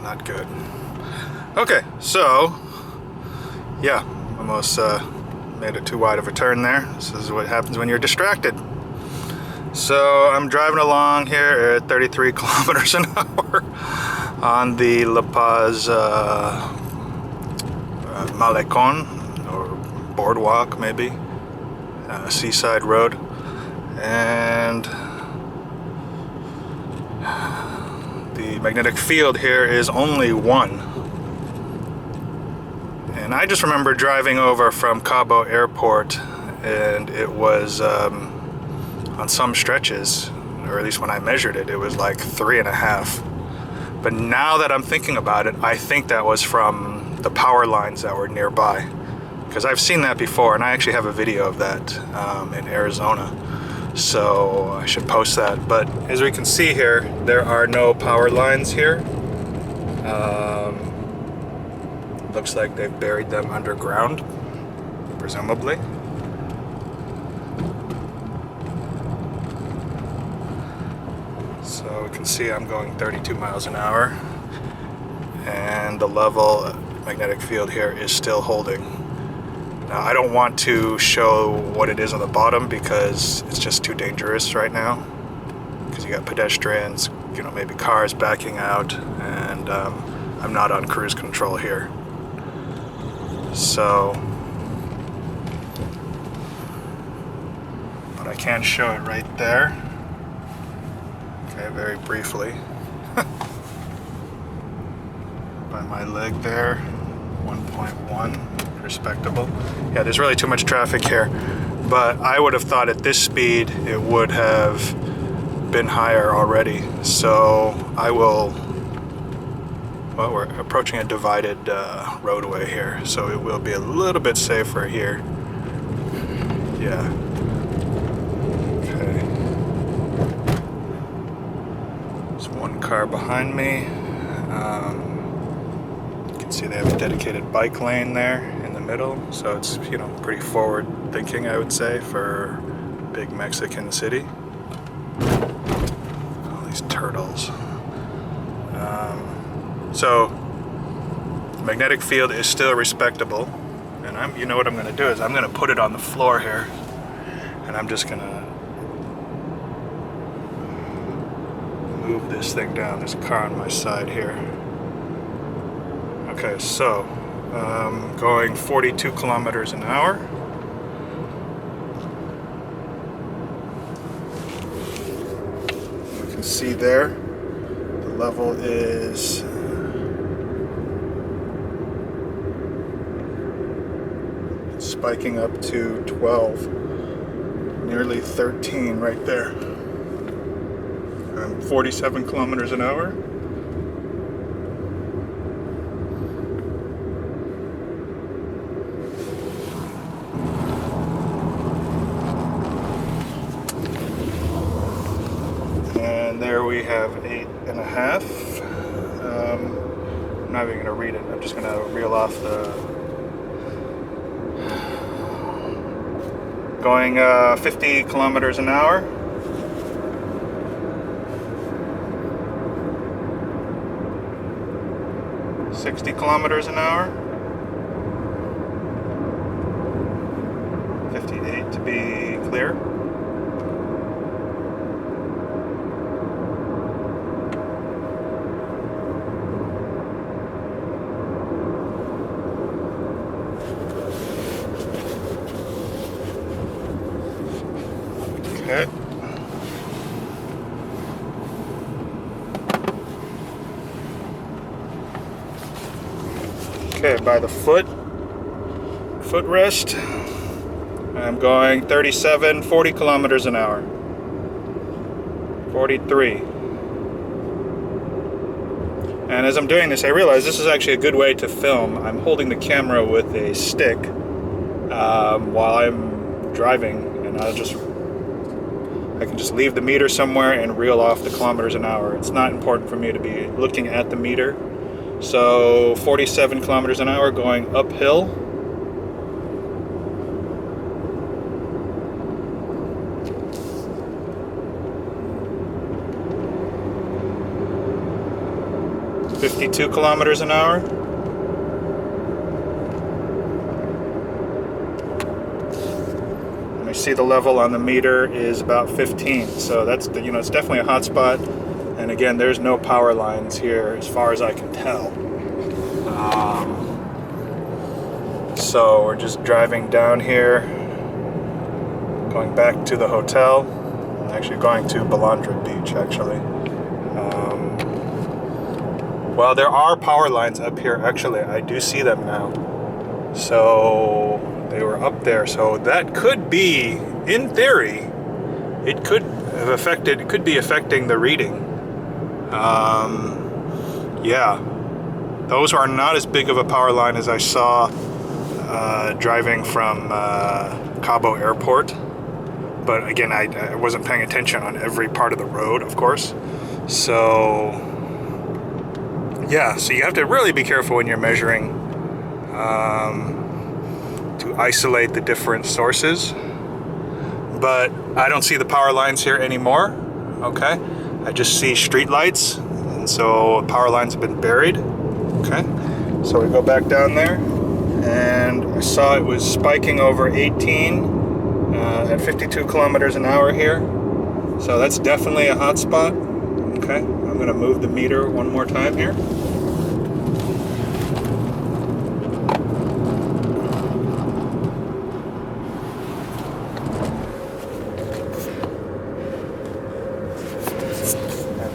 not good. Okay, so yeah, almost made it too wide of a turn there. This is what happens when you're distracted. So I'm driving along here at 33 kilometers an hour on the La Paz Malecon, or boardwalk maybe, seaside road, and the magnetic field here is only 1. And I just remember driving over from Cabo Airport, and it was on some stretches, or at least when I measured it, it was like 3.5. But now that I'm thinking about it, I think that was from the power lines that were nearby, because I've seen that before, and I actually have a video of that in Arizona, so I should post that. But as we can see here, there are no power lines here. Looks like they've buried them underground, presumably. So we can see I'm going 32 miles an hour, and the level magnetic field here is still holding. Now, I don't want to show what it is on the bottom because it's just too dangerous right now, because you got pedestrians, you know, maybe cars backing out, and I'm not on cruise control here. So, but I can show it right there. Okay, very briefly. By my leg there, 1.1, respectable. Yeah, there's really too much traffic here, but I would have thought at this speed it would have been higher already. So I will, well, we're approaching a divided roadway here, so it will be a little bit safer here. Yeah. Okay. There's one car behind me. You can see they have a dedicated bike lane there in the middle, so it's, you know, pretty forward thinking, I would say, for big Mexican city. All these turtles. So the magnetic field is still respectable, and you know what I'm going to do is I'm going to put it on the floor here, and I'm just going to move this thing down. There's a car on my side here. Okay, so going 42 kilometers an hour. You can see there the level is spiking up to 12, nearly 13 right there. 47 kilometers an hour. And there we have 8.5. I'm not even going to read it. I'm just going to reel off the going 50 kilometers an hour. $60 kilometers an hour. 58 to be clear. Okay. Okay, by the footrest, I'm going 40 kilometers an hour. 43. And as I'm doing this, I realize this is actually a good way to film. I'm holding the camera with a stick while I'm driving, and I can just leave the meter somewhere and reel off the kilometers an hour. It's not important for me to be looking at the meter. So 47 kilometers an hour going uphill. 52 kilometers an hour. And I see the level on the meter is about 15. So that's the, it's definitely a hot spot. And again, there's no power lines here as far as I can tell. So we're just driving down here, going back to the hotel. I'm actually going to Balandra Beach, actually. Well, there are power lines up here, actually. I do see them now. So they were up there. So that could be, in theory, it could be affecting the reading. Yeah, those are not as big of a power line as I saw driving from Cabo Airport. But again, I wasn't paying attention on every part of the road, of course. So yeah, so you have to really be careful when you're measuring to isolate the different sources. But I don't see the power lines here anymore, okay? I just see street lights, and so power lines have been buried, okay? So we go back down there, and I saw it was spiking over 18 at 52 kilometers an hour here. So that's definitely a hot spot, okay? I'm gonna move the meter one more time here.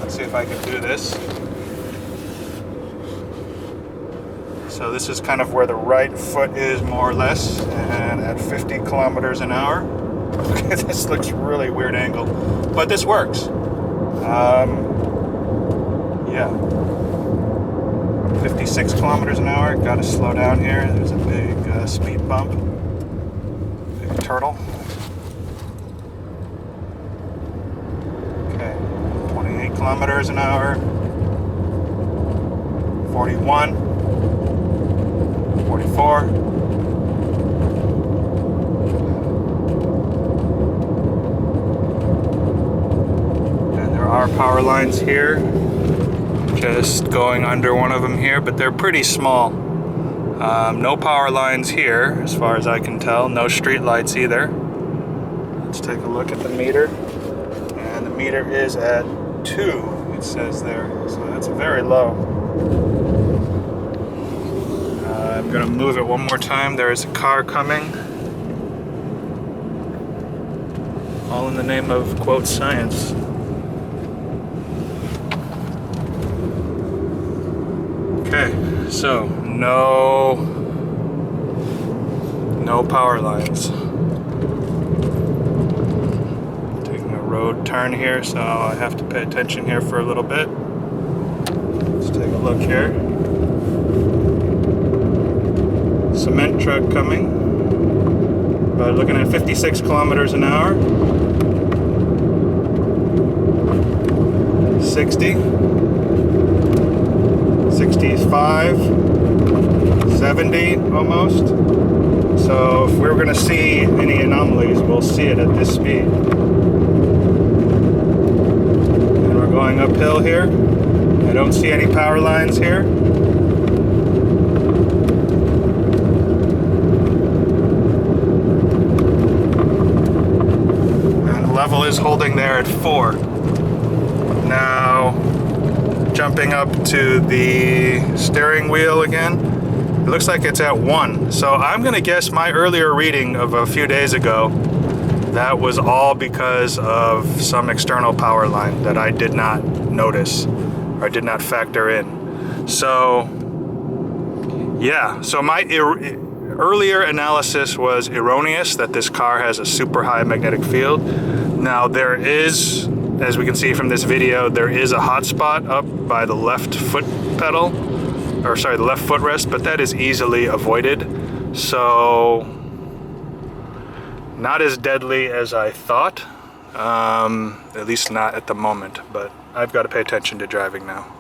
See if I can do this. So this is kind of where the right foot is, more or less, and at 50 kilometers an hour. Okay, this looks really weird angle, but this works. Yeah, 56 kilometers an hour. Got to slow down here. There's a big speed bump. Big turtle. 28 kilometers an hour, 41, 44, and there are power lines here, just going under one of them here, but they're pretty small. No power lines here as far as I can tell, no street lights either. Let's take a look at the meter, and the meter is at 2, it says there, so that's very low. I'm gonna move it one more time. There is a car coming, all in the name of, quote, science. Okay, so no power lines. Road turn here, so I have to pay attention here for a little bit. Let's take a look here. Cement truck coming. But looking at 56 kilometers an hour. 60. 65. 70 almost. So if we're going to see any anomalies, we'll see it at this speed. Going uphill here. I don't see any power lines here. And the level is holding there at 4. Now, jumping up to the steering wheel again, it looks like it's at 1. So I'm gonna guess my earlier reading of a few days ago, that was all because of some external power line that I did not notice or did not factor in. So yeah, so my earlier analysis was erroneous, that this car has a super high magnetic field. Now there is, as we can see from this video, there is a hot spot up by the left foot pedal, or sorry, the left footrest, but that is easily avoided. So not as deadly as I thought, at least not at the moment, but I've got to pay attention to driving now.